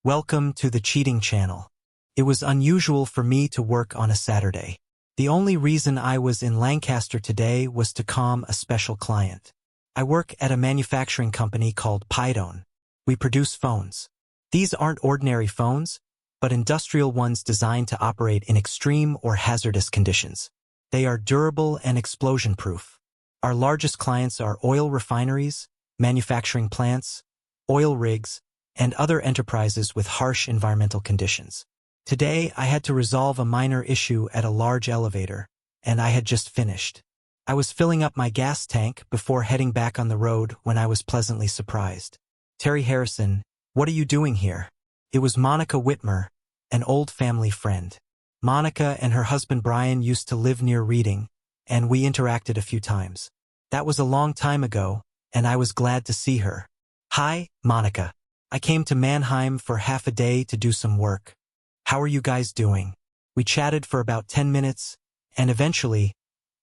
Welcome to the cheating channel. It was unusual for me to work on a Saturday. The only reason I was in Lancaster today was to calm a special client. I work at a manufacturing company called Pidone. We produce phones. These aren't ordinary phones, but industrial ones designed to operate in extreme or hazardous conditions. They are durable and explosion-proof. Our largest clients are oil refineries, manufacturing plants, oil rigs, and other enterprises with harsh environmental conditions. Today, I had to resolve a minor issue at a large elevator, and I had just finished. I was filling up my gas tank before heading back on the road when I was pleasantly surprised. "Terry Harrison, what are you doing here?" It was Monica Whitmer, an old family friend. Monica and her husband Brian used to live near Reading, and we interacted a few times. That was a long time ago, and I was glad to see her. "Hi, Monica. I came to Mannheim for half a day to do some work. How are you guys doing?" We chatted for about 10 minutes, and eventually,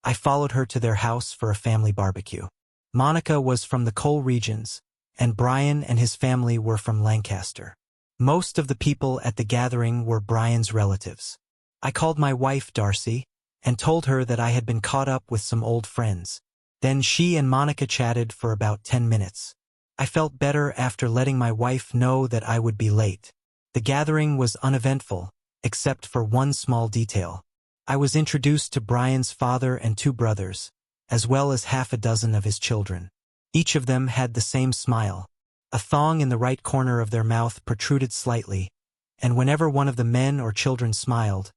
I followed her to their house for a family barbecue. Monica was from the coal regions, and Brian and his family were from Lancaster. Most of the people at the gathering were Brian's relatives. I called my wife, Darcy, and told her that I had been caught up with some old friends. Then she and Monica chatted for about 10 minutes. I felt better after letting my wife know that I would be late. The gathering was uneventful, except for one small detail. I was introduced to Brian's father and 2 brothers, as well as half a dozen of his children. Each of them had the same smile. A thong in the right corner of their mouth protruded slightly, and whenever one of the men or children smiled,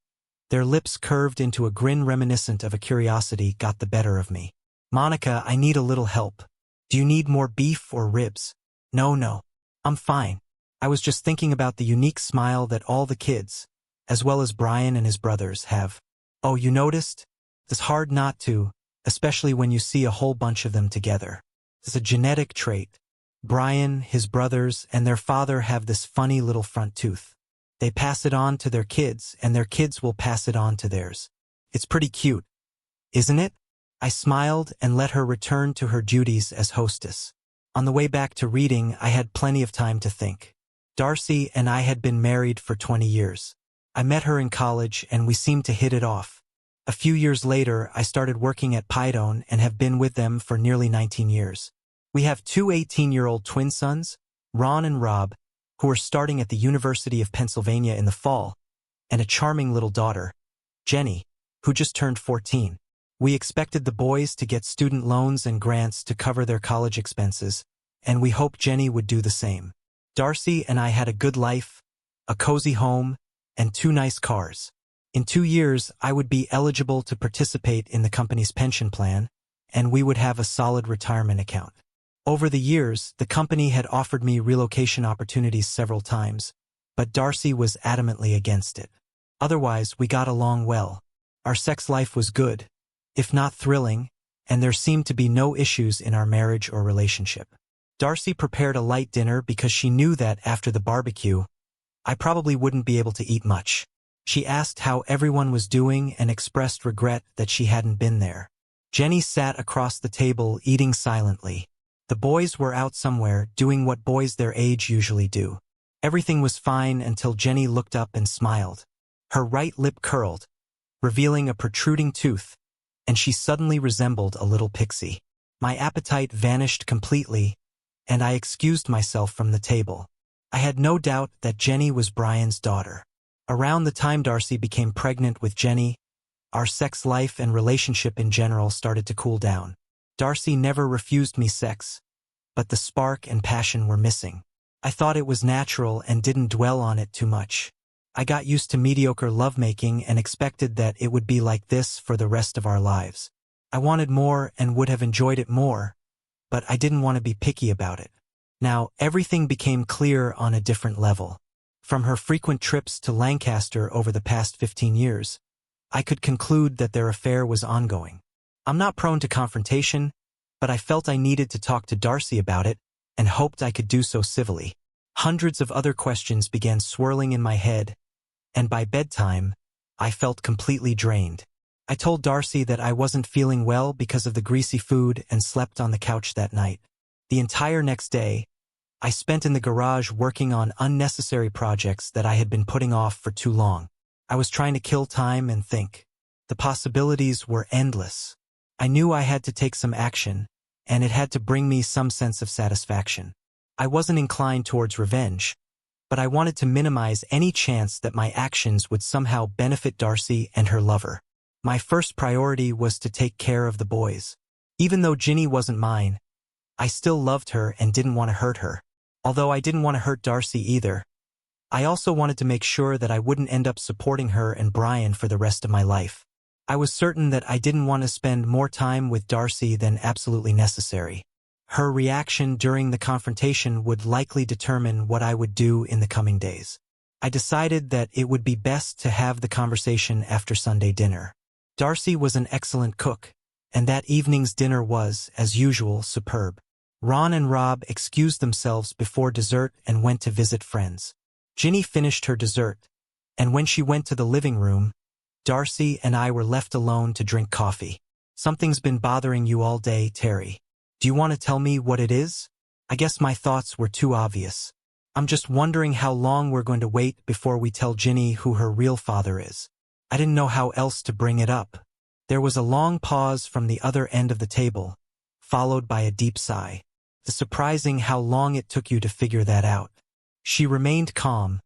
their lips curved into a grin reminiscent of a curiosity got the better of me. "Monica, I need a little help. Do you need more beef or ribs?" No, I'm fine. I was just thinking about the unique smile that all the kids, as well as Brian and his brothers, have. "Oh, you noticed? It's hard not to, especially when you see a whole bunch of them together. It's a genetic trait. Brian, his brothers, and their father have this funny little front tooth. They pass it on to their kids, and their kids will pass it on to theirs. It's pretty cute, isn't it?" I smiled and let her return to her duties as hostess. On the way back to Reading, I had plenty of time to think. Darcy and I had been married for 20 years. I met her in college and we seemed to hit it off. A few years later, I started working at Pidone and have been with them for nearly 19 years. We have 2 18-year-old twin sons, Ron and Rob, who are starting at the University of Pennsylvania in the fall, and a charming little daughter, Jenny, who just turned 14. We expected the boys to get student loans and grants to cover their college expenses, and we hoped Jenny would do the same. Darcy and I had a good life, a cozy home, and 2 nice cars. In 2 years, I would be eligible to participate in the company's pension plan, and we would have a solid retirement account. Over the years, the company had offered me relocation opportunities several times, but Darcy was adamantly against it. Otherwise, we got along well. Our sex life was good, if not thrilling, and there seemed to be no issues in our marriage or relationship. Darcy prepared a light dinner because she knew that after the barbecue, I probably wouldn't be able to eat much. She asked how everyone was doing and expressed regret that she hadn't been there. Jenny sat across the table eating silently. The boys were out somewhere doing what boys their age usually do. Everything was fine until Jenny looked up and smiled. Her right lip curled, revealing a protruding tooth, and she suddenly resembled a little pixie. My appetite vanished completely, and I excused myself from the table. I had no doubt that Jenny was Brian's daughter. Around the time Darcy became pregnant with Jenny, our sex life and relationship in general started to cool down. Darcy never refused me sex, but the spark and passion were missing. I thought it was natural and didn't dwell on it too much. I got used to mediocre lovemaking and expected that it would be like this for the rest of our lives. I wanted more and would have enjoyed it more, but I didn't want to be picky about it. Now, everything became clear on a different level. From her frequent trips to Lancaster over the past 15 years, I could conclude that their affair was ongoing. I'm not prone to confrontation, but I felt I needed to talk to Darcy about it and hoped I could do so civilly. Hundreds of other questions began swirling in my head, and by bedtime, I felt completely drained. I told Darcy that I wasn't feeling well because of the greasy food and slept on the couch that night. The entire next day, I spent in the garage working on unnecessary projects that I had been putting off for too long. I was trying to kill time and think. The possibilities were endless. I knew I had to take some action, and it had to bring me some sense of satisfaction. I wasn't inclined towards revenge, but I wanted to minimize any chance that my actions would somehow benefit Darcy and her lover. My first priority was to take care of the boys. Even though Ginny wasn't mine, I still loved her and didn't want to hurt her. Although I didn't want to hurt Darcy either, I also wanted to make sure that I wouldn't end up supporting her and Brian for the rest of my life. I was certain that I didn't want to spend more time with Darcy than absolutely necessary. Her reaction during the confrontation would likely determine what I would do in the coming days. I decided that it would be best to have the conversation after Sunday dinner. Darcy was an excellent cook, and that evening's dinner was, as usual, superb. Ron and Rob excused themselves before dessert and went to visit friends. Ginny finished her dessert, and when she went to the living room, Darcy and I were left alone to drink coffee. "Something's been bothering you all day, Terry. Do you want to tell me what it is?" I guess my thoughts were too obvious. "I'm just wondering how long we're going to wait before we tell Ginny who her real father is." I didn't know how else to bring it up. There was a long pause from the other end of the table, followed by a deep sigh. It's surprising how long it took you to figure that out. She remained calm,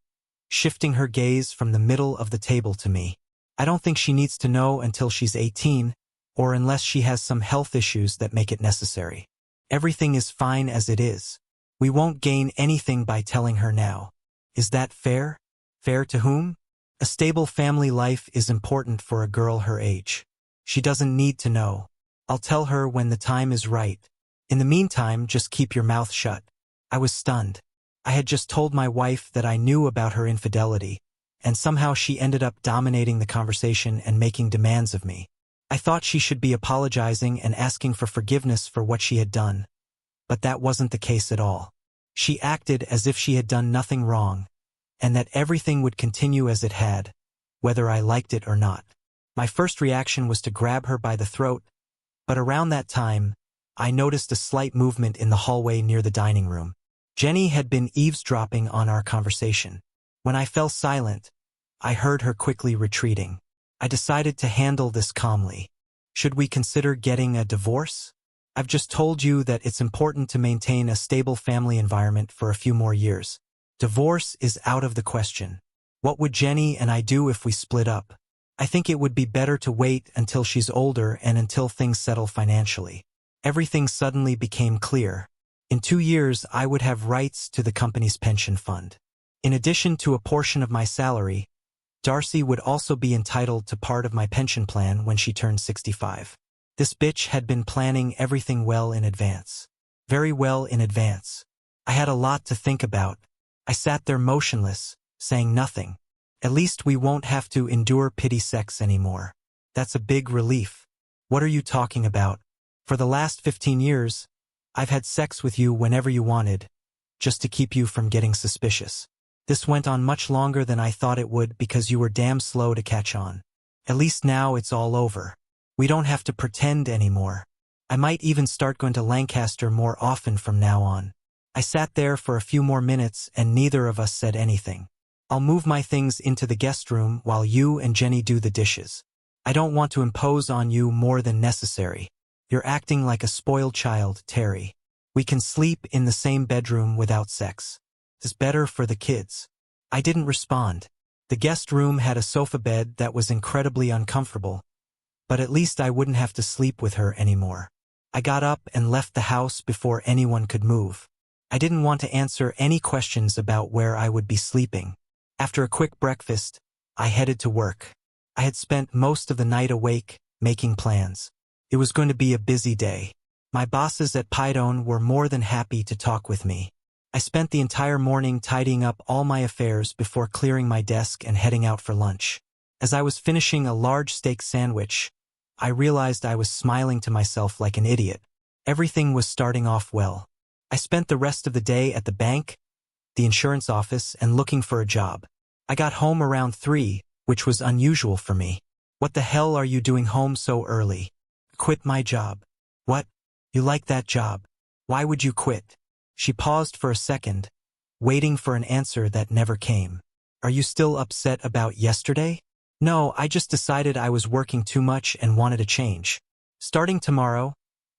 shifting her gaze from the middle of the table to me. "I don't think she needs to know until she's 18, or unless she has some health issues that make it necessary. Everything is fine as it is. We won't gain anything by telling her now. Is that fair? Fair to whom? A stable family life is important for a girl her age. She doesn't need to know. I'll tell her when the time is right. In the meantime, just keep your mouth shut." I was stunned. I had just told my wife that I knew about her infidelity, and somehow she ended up dominating the conversation and making demands of me. I thought she should be apologizing and asking for forgiveness for what she had done, but that wasn't the case at all. She acted as if she had done nothing wrong, and that everything would continue as it had, whether I liked it or not. My first reaction was to grab her by the throat, but around that time, I noticed a slight movement in the hallway near the dining room. Jenny had been eavesdropping on our conversation. When I fell silent, I heard her quickly retreating. I decided to handle this calmly. "Should we consider getting a divorce? I've just told you that it's important to maintain a stable family environment for a few more years. Divorce is out of the question. What would Jenny and I do if we split up? I think it would be better to wait until she's older and until things settle financially." Everything suddenly became clear. In 2 years, I would have rights to the company's pension fund. In addition to a portion of my salary, Darcy would also be entitled to part of my pension plan when she turned 65. This bitch had been planning everything well in advance. Very well in advance. I had a lot to think about. I sat there motionless, saying nothing. At least we won't have to endure pity sex anymore. That's a big relief. What are you talking about? For the last 15 years, I've had sex with you whenever you wanted, just to keep you from getting suspicious. This went on much longer than I thought it would because you were damn slow to catch on. At least now it's all over. We don't have to pretend anymore. I might even start going to Lancaster more often from now on. I sat there for a few more minutes and neither of us said anything. "I'll move my things into the guest room while you and Jenny do the dishes. I don't want to impose on you more than necessary. You're acting like a spoiled child, Terry. We can sleep in the same bedroom without sex. It's better for the kids." I didn't respond. The guest room had a sofa bed that was incredibly uncomfortable, but at least I wouldn't have to sleep with her anymore. I got up and left the house before anyone could move. I didn't want to answer any questions about where I would be sleeping. After a quick breakfast, I headed to work. I had spent most of the night awake, making plans. It was going to be a busy day. My bosses at Pydone were more than happy to talk with me. I spent the entire morning tidying up all my affairs before clearing my desk and heading out for lunch. As I was finishing a large steak sandwich, I realized I was smiling to myself like an idiot. Everything was starting off well. I spent the rest of the day at the bank, the insurance office, and looking for a job. I got home around 3, which was unusual for me. "What the hell are you doing home so early?" "Quit my job." "What? You like that job? Why would you quit?" She paused for a second, waiting for an answer that never came. Are you still upset about yesterday? No, I just decided I was working too much and wanted a change. Starting tomorrow,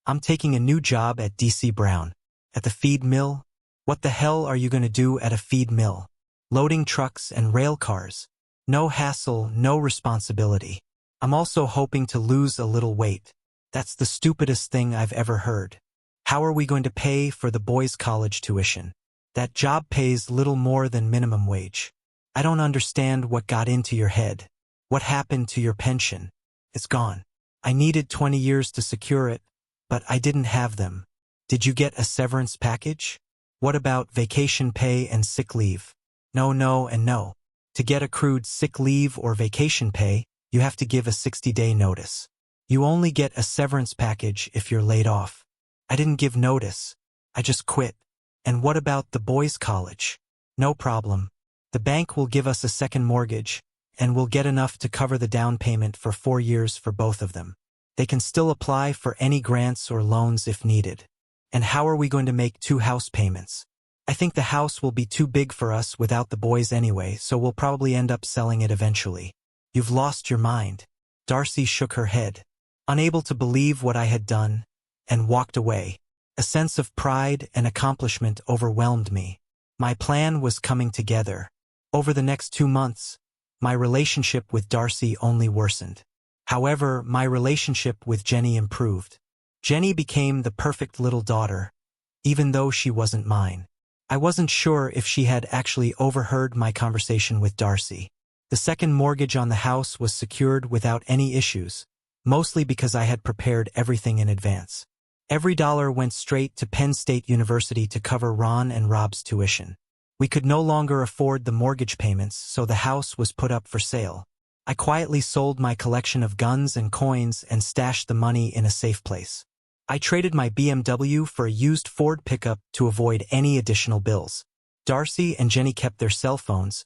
I'm taking a new job at DC Brown. At the feed mill? What the hell are you going to do at a feed mill? Loading trucks and rail cars. No hassle, no responsibility. I'm also hoping to lose a little weight. That's the stupidest thing I've ever heard. How are we going to pay for the boys' college tuition? That job pays little more than minimum wage. I don't understand what got into your head. What happened to your pension? It's gone. I needed 20 years to secure it, but I didn't have them. Did you get a severance package? What about vacation pay and sick leave? No, no, and no. To get accrued sick leave or vacation pay, you have to give a 60-day notice. You only get a severance package if you're laid off. I didn't give notice. I just quit. And what about the boys' college? No problem. The bank will give us a second mortgage, and we'll get enough to cover the down payment for 4 years for both of them. They can still apply for any grants or loans if needed. And how are we going to make 2 house payments? I think the house will be too big for us without the boys anyway, so we'll probably end up selling it eventually. You've lost your mind. Darcy shook her head, unable to believe what I had done, and walked away. A sense of pride and accomplishment overwhelmed me. My plan was coming together. Over the next 2 months, my relationship with Darcy only worsened. However, my relationship with Jenny improved. Jenny became the perfect little daughter, even though she wasn't mine. I wasn't sure if she had actually overheard my conversation with Darcy. The second mortgage on the house was secured without any issues, mostly because I had prepared everything in advance. Every dollar went straight to Penn State University to cover Ron and Rob's tuition. We could no longer afford the mortgage payments, so the house was put up for sale. I quietly sold my collection of guns and coins and stashed the money in a safe place. I traded my BMW for a used Ford pickup to avoid any additional bills. Darcy and Jenny kept their cell phones,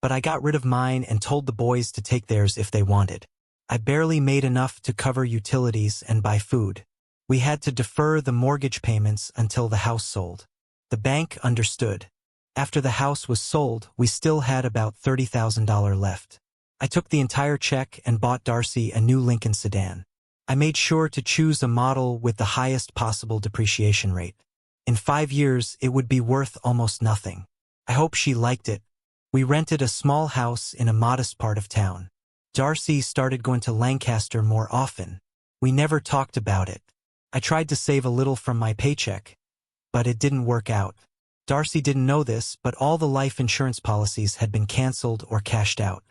but I got rid of mine and told the boys to take theirs if they wanted. I barely made enough to cover utilities and buy food. We had to defer the mortgage payments until the house sold. The bank understood. After the house was sold, we still had about $30,000 left. I took the entire check and bought Darcy a new Lincoln sedan. I made sure to choose a model with the highest possible depreciation rate. In 5 years, it would be worth almost nothing. I hope she liked it. We rented a small house in a modest part of town. Darcy started going to Lancaster more often. We never talked about it. I tried to save a little from my paycheck, but it didn't work out. Darcy didn't know this, but all the life insurance policies had been canceled or cashed out.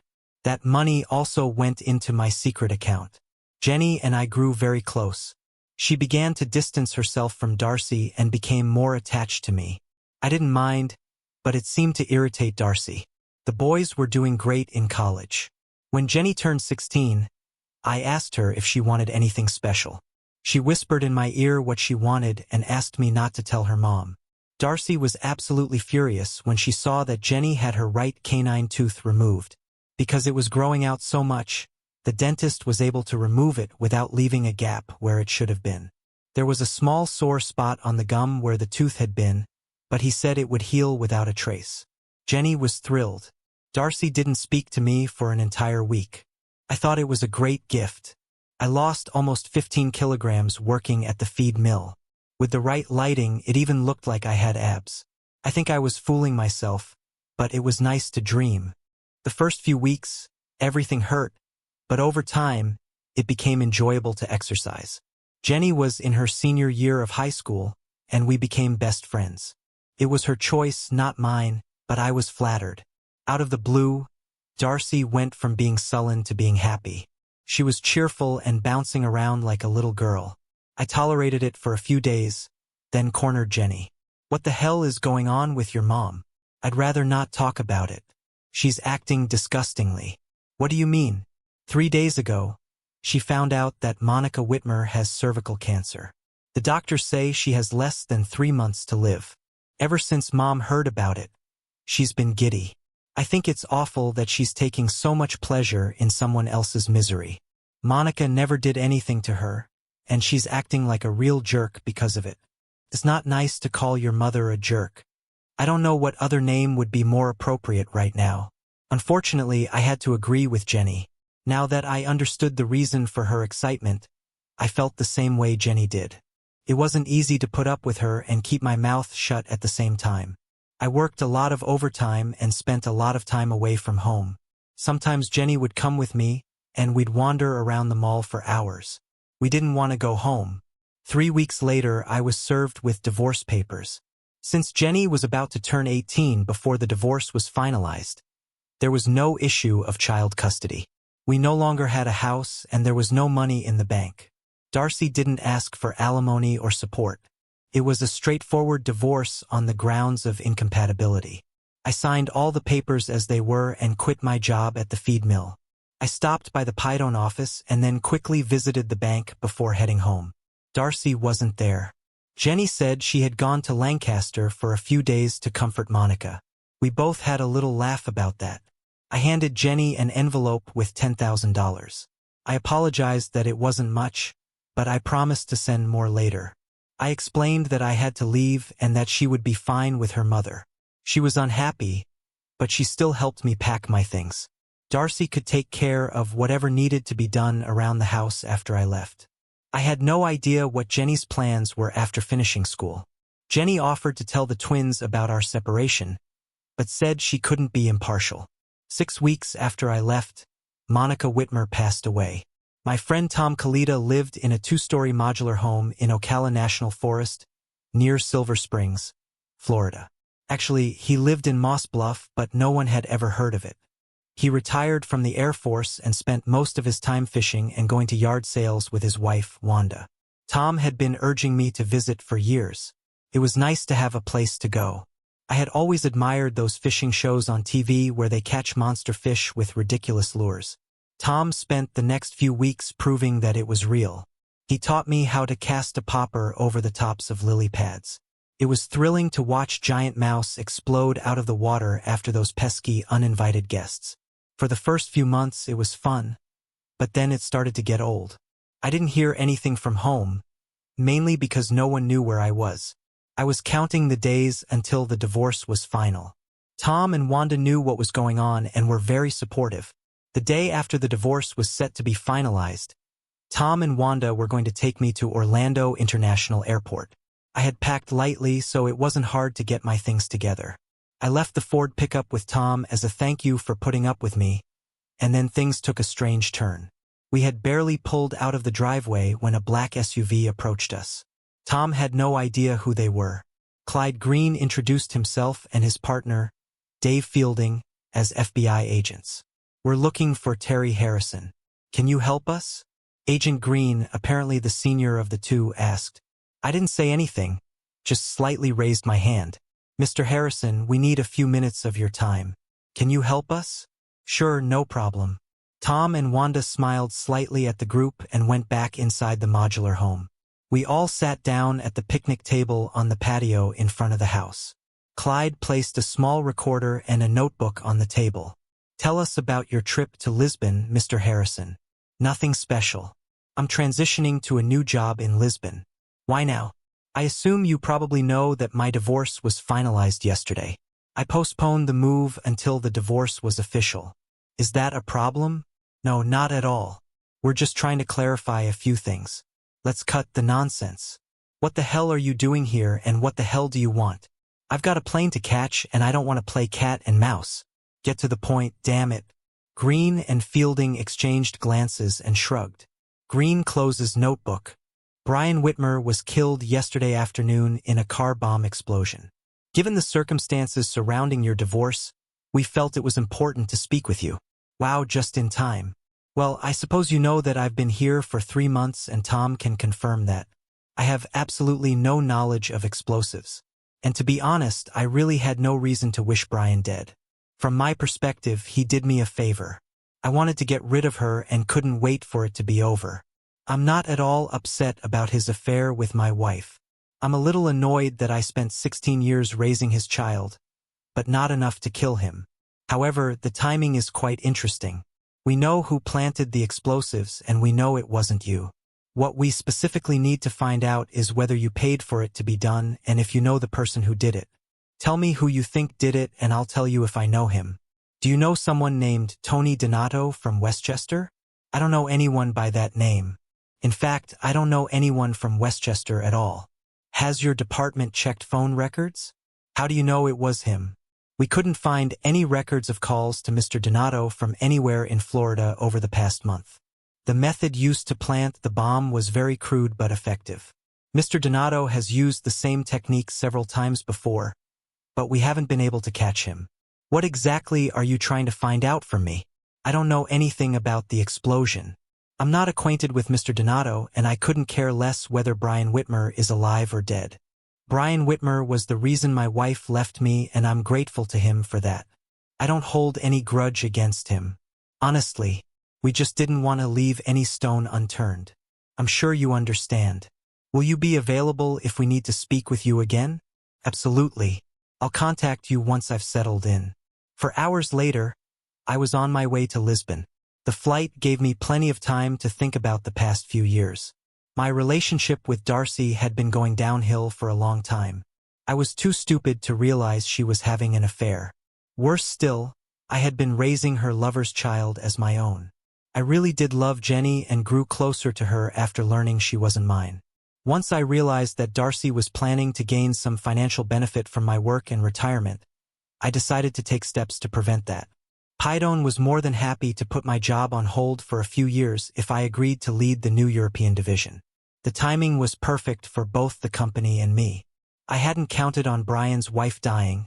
That money also went into my secret account. Jenny and I grew very close. She began to distance herself from Darcy and became more attached to me. I didn't mind, but it seemed to irritate Darcy. The boys were doing great in college. When Jenny turned 16, I asked her if she wanted anything special. She whispered in my ear what she wanted and asked me not to tell her mom. Darcy was absolutely furious when she saw that Jenny had her right canine tooth removed. Because it was growing out so much, the dentist was able to remove it without leaving a gap where it should have been. There was a small sore spot on the gum where the tooth had been, but he said it would heal without a trace. Jenny was thrilled. Darcy didn't speak to me for an entire week. I thought it was a great gift. I lost almost 15 kilograms working at the feed mill. With the right lighting, it even looked like I had abs. I think I was fooling myself, but it was nice to dream. The first few weeks, everything hurt, but over time, it became enjoyable to exercise. Jenny was in her senior year of high school, and we became best friends. It was her choice, not mine, but I was flattered. Out of the blue, Darcy went from being sullen to being happy. She was cheerful and bouncing around like a little girl. I tolerated it for a few days, then cornered Jenny. What the hell is going on with your mom? I'd rather not talk about it. She's acting disgustingly. What do you mean? 3 days ago, she found out that Monica Whitmer has cervical cancer. The doctors say she has less than 3 months to live. Ever since Mom heard about it, she's been giddy. I think it's awful that she's taking so much pleasure in someone else's misery. Monica never did anything to her, and she's acting like a real jerk because of it. It's not nice to call your mother a jerk. I don't know what other name would be more appropriate right now. Unfortunately, I had to agree with Jenny. Now that I understood the reason for her excitement, I felt the same way Jenny did. It wasn't easy to put up with her and keep my mouth shut at the same time. I worked a lot of overtime and spent a lot of time away from home. Sometimes Jenny would come with me, and we'd wander around the mall for hours. We didn't want to go home. 3 weeks later, I was served with divorce papers. Since Jenny was about to turn 18 before the divorce was finalized, there was no issue of child custody. We no longer had a house, and there was no money in the bank. Darcy didn't ask for alimony or support. It was a straightforward divorce on the grounds of incompatibility. I signed all the papers as they were and quit my job at the feed mill. I stopped by the Pidone office and then quickly visited the bank before heading home. Darcy wasn't there. Jenny said she had gone to Lancaster for a few days to comfort Monica. We both had a little laugh about that. I handed Jenny an envelope with $10,000. I apologized that it wasn't much, but I promised to send more later. I explained that I had to leave and that she would be fine with her mother. She was unhappy, but she still helped me pack my things. Darcy could take care of whatever needed to be done around the house after I left. I had no idea what Jenny's plans were after finishing school. Jenny offered to tell the twins about our separation, but said she couldn't be impartial. 6 weeks after I left, Monica Whitmer passed away. My friend Tom Kalita lived in a 2-story modular home in Ocala National Forest, near Silver Springs, Florida. Actually, he lived in Moss Bluff, but no one had ever heard of it. He retired from the Air Force and spent most of his time fishing and going to yard sales with his wife, Wanda. Tom had been urging me to visit for years. It was nice to have a place to go. I had always admired those fishing shows on TV where they catch monster fish with ridiculous lures. Tom spent the next few weeks proving that it was real. He taught me how to cast a popper over the tops of lily pads. It was thrilling to watch giant mouse explode out of the water after those pesky, uninvited guests. For the first few months, it was fun, but then it started to get old. I didn't hear anything from home, mainly because no one knew where I was. I was counting the days until the divorce was final. Tom and Wanda knew what was going on and were very supportive. The day after the divorce was set to be finalized, Tom and Wanda were going to take me to Orlando International Airport. I had packed lightly, so it wasn't hard to get my things together. I left the Ford pickup with Tom as a thank you for putting up with me, and then things took a strange turn. We had barely pulled out of the driveway when a black SUV approached us. Tom had no idea who they were. Clyde Green introduced himself and his partner, Dave Fielding, as FBI agents. "We're looking for Terry Harrison. Can you help us?" Agent Green, apparently the senior of the two, asked. I didn't say anything, just slightly raised my hand. "Mr. Harrison, we need a few minutes of your time. Can you help us?" "Sure, no problem." Tom and Wanda smiled slightly at the group and went back inside the modular home. We all sat down at the picnic table on the patio in front of the house. Clyde placed a small recorder and a notebook on the table. "Tell us about your trip to Lisbon, Mr. Harrison." "Nothing special. I'm transitioning to a new job in Lisbon." "Why now?" "I assume you probably know that my divorce was finalized yesterday. I postponed the move until the divorce was official." "Is that a problem?" "No, not at all. We're just trying to clarify a few things. Let's cut the nonsense. What the hell are you doing here and what the hell do you want?" "I've got a plane to catch and I don't want to play cat and mouse." "Get to the point, damn it." Green and Fielding exchanged glances and shrugged. Green closes notebook. "Brian Whitmer was killed yesterday afternoon in a car bomb explosion. Given the circumstances surrounding your divorce, we felt it was important to speak with you." "Wow, just in time. Well, I suppose you know that I've been here for 3 months and Tom can confirm that. I have absolutely no knowledge of explosives. And to be honest, I really had no reason to wish Brian dead. From my perspective, he did me a favor. I wanted to get rid of her and couldn't wait for it to be over. I'm not at all upset about his affair with my wife. I'm a little annoyed that I spent 16 years raising his child, but not enough to kill him. However, the timing is quite interesting. We know who planted the explosives and we know it wasn't you. What we specifically need to find out is whether you paid for it to be done and if you know the person who did it. Tell me who you think did it and I'll tell you if I know him. Do you know someone named Tony Donato from Westchester? I don't know anyone by that name. In fact, I don't know anyone from Westchester at all. Has your department checked phone records? How do you know it was him? We couldn't find any records of calls to Mr. Donato from anywhere in Florida over the past month. The method used to plant the bomb was very crude but effective. Mr. Donato has used the same technique several times before, but we haven't been able to catch him. What exactly are you trying to find out from me? I don't know anything about the explosion. I'm not acquainted with Mr. Donato, and I couldn't care less whether Brian Whitmer is alive or dead. Brian Whitmer was the reason my wife left me, and I'm grateful to him for that. I don't hold any grudge against him. Honestly, we just didn't want to leave any stone unturned. I'm sure you understand. Will you be available if we need to speak with you again? Absolutely. I'll contact you once I've settled in. For hours later, I was on my way to Lisbon. The flight gave me plenty of time to think about the past few years. My relationship with Darcy had been going downhill for a long time. I was too stupid to realize she was having an affair. Worse still, I had been raising her lover's child as my own. I really did love Jenny and grew closer to her after learning she wasn't mine. Once I realized that Darcy was planning to gain some financial benefit from my work and retirement, I decided to take steps to prevent that. Pydone was more than happy to put my job on hold for a few years if I agreed to lead the new European division. The timing was perfect for both the company and me. I hadn't counted on Brian's wife dying,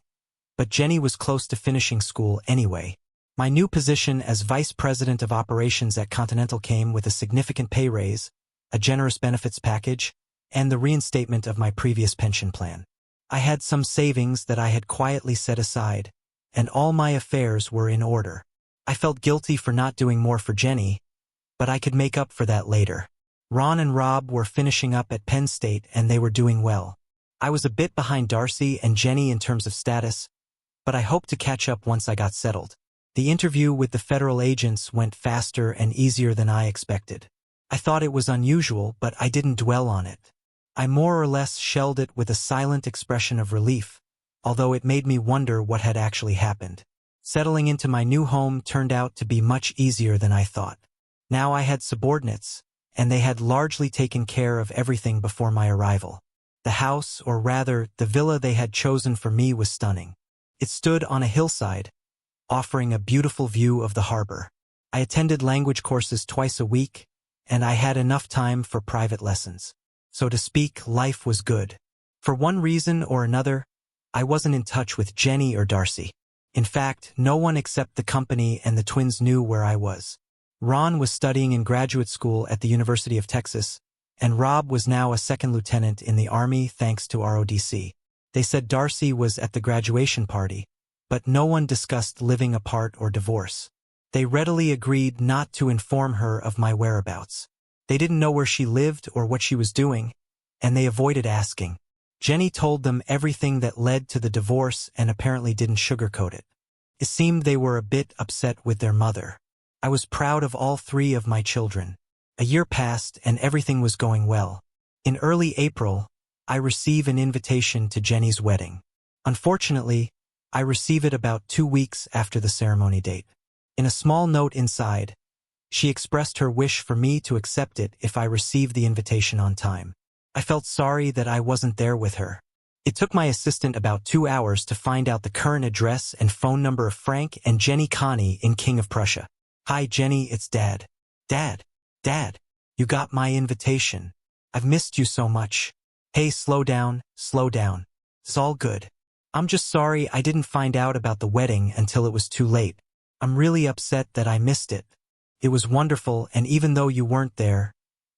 but Jenny was close to finishing school anyway. My new position as Vice President of Operations at Continental came with a significant pay raise, a generous benefits package, and the reinstatement of my previous pension plan. I had some savings that I had quietly set aside, and all my affairs were in order. I felt guilty for not doing more for Jenny, but I could make up for that later. Ron and Rob were finishing up at Penn State and they were doing well. I was a bit behind Darcy and Jenny in terms of status, but I hoped to catch up once I got settled. The interview with the federal agents went faster and easier than I expected. I thought it was unusual, but I didn't dwell on it. I more or less shelled it with a silent expression of relief, although it made me wonder what had actually happened. Settling into my new home turned out to be much easier than I thought. Now I had subordinates, and they had largely taken care of everything before my arrival. The house, or rather, the villa they had chosen for me was stunning. It stood on a hillside, offering a beautiful view of the harbor. I attended language courses twice a week, and I had enough time for private lessons. So to speak, life was good. For one reason or another, I wasn't in touch with Jenny or Darcy. In fact, no one except the company and the twins knew where I was. Ron was studying in graduate school at the University of Texas, and Rob was now a second lieutenant in the Army thanks to RODC. They said Darcy was at the graduation party, but no one discussed living apart or divorce. They readily agreed not to inform her of my whereabouts. They didn't know where she lived or what she was doing, and they avoided asking. Jenny told them everything that led to the divorce and apparently didn't sugarcoat it. It seemed they were a bit upset with their mother. I was proud of all three of my children. A year passed and everything was going well. In early April, I receive an invitation to Jenny's wedding. Unfortunately, I receive it about 2 weeks after the ceremony date. In a small note inside, she expressed her wish for me to accept it if I received the invitation on time. I felt sorry that I wasn't there with her. It took my assistant about 2 hours to find out the current address and phone number of Frank and Jenny Connie in King of Prussia. Hi Jenny, it's Dad. Dad, you got my invitation. I've missed you so much. Hey, slow down. It's all good. I'm just sorry I didn't find out about the wedding until it was too late. I'm really upset that I missed it. It was wonderful, and even though you weren't there,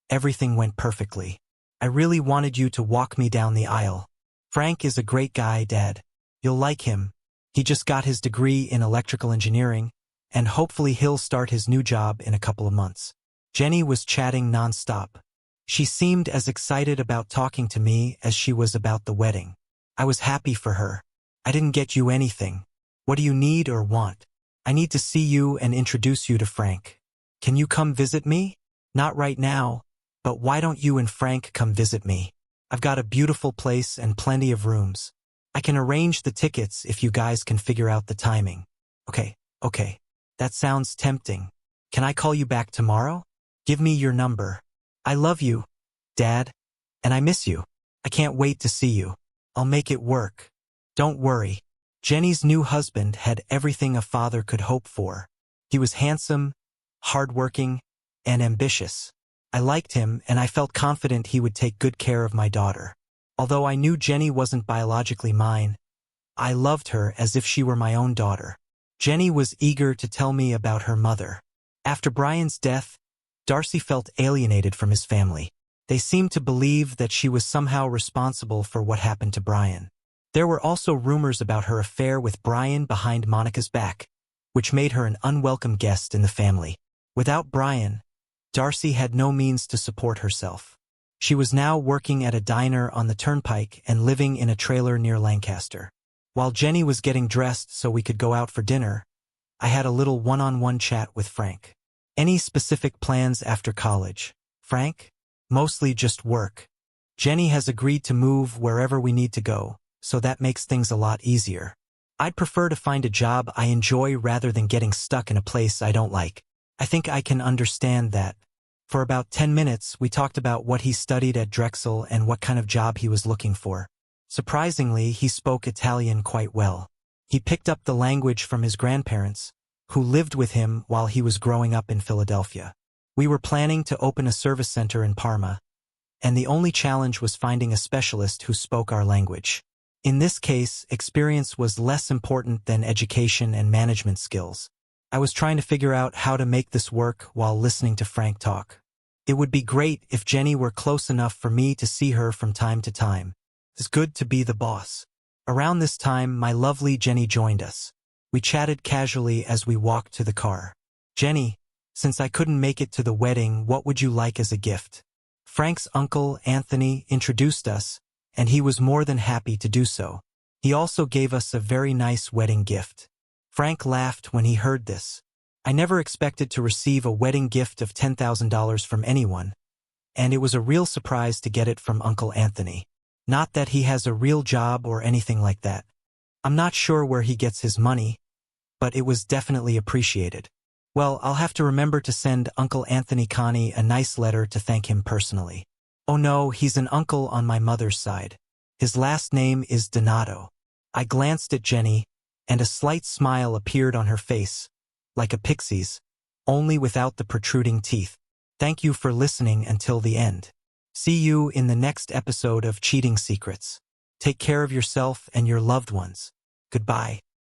everything went perfectly. I really wanted you to walk me down the aisle. Frank is a great guy, Dad. You'll like him. He just got his degree in electrical engineering, and hopefully he'll start his new job in a couple of months. Jenny was chatting nonstop. She seemed as excited about talking to me as she was about the wedding. I was happy for her. I didn't get you anything. What do you need or want? I need to see you and introduce you to Frank. Can you come visit me? Not right now, But why don't you and Frank come visit me? I've got a beautiful place and plenty of rooms. I can arrange the tickets if you guys can figure out the timing. Okay. That sounds tempting. Can I call you back tomorrow? Give me your number. I love you, Dad. And I miss you. I can't wait to see you. I'll make it work. Don't worry. Jenny's new husband had everything a father could hope for. He was handsome, hardworking, and ambitious. I liked him, and I felt confident he would take good care of my daughter. Although I knew Jenny wasn't biologically mine, I loved her as if she were my own daughter. Jenny was eager to tell me about her mother. After Brian's death, Darcy felt alienated from his family. They seemed to believe that she was somehow responsible for what happened to Brian. There were also rumors about her affair with Brian behind Monica's back, which made her an unwelcome guest in the family. Without Brian, Darcy had no means to support herself. She was now working at a diner on the turnpike and living in a trailer near Lancaster. While Jenny was getting dressed so we could go out for dinner, I had a little one-on-one chat with Frank. Any specific plans after college, Frank? Mostly just work. Jenny has agreed to move wherever we need to go, so that makes things a lot easier. I'd prefer to find a job I enjoy rather than getting stuck in a place I don't like. I think I can understand that. For about 10 minutes, we talked about what he studied at Drexel and what kind of job he was looking for. Surprisingly, he spoke Italian quite well. He picked up the language from his grandparents, who lived with him while he was growing up in Philadelphia. We were planning to open a service center in Parma, and the only challenge was finding a specialist who spoke our language. In this case, experience was less important than education and management skills. I was trying to figure out how to make this work while listening to Frank talk. It would be great if Jenny were close enough for me to see her from time to time. It's good to be the boss. Around this time, my lovely Jenny joined us. We chatted casually as we walked to the car. Jenny, since I couldn't make it to the wedding, what would you like as a gift? Frank's uncle, Anthony, introduced us, and he was more than happy to do so. He also gave us a very nice wedding gift. Frank laughed when he heard this. I never expected to receive a wedding gift of $10,000 from anyone, and it was a real surprise to get it from Uncle Anthony. Not that he has a real job or anything like that. I'm not sure where he gets his money, but it was definitely appreciated. Well, I'll have to remember to send Uncle Anthony Connie a nice letter to thank him personally. Oh no, he's an uncle on my mother's side. His last name is Donato. I glanced at Jenny, and a slight smile appeared on her face, like a pixie's, only without the protruding teeth. Thank you for listening until the end. See you in the next episode of Cheating Secrets. Take care of yourself and your loved ones. Goodbye.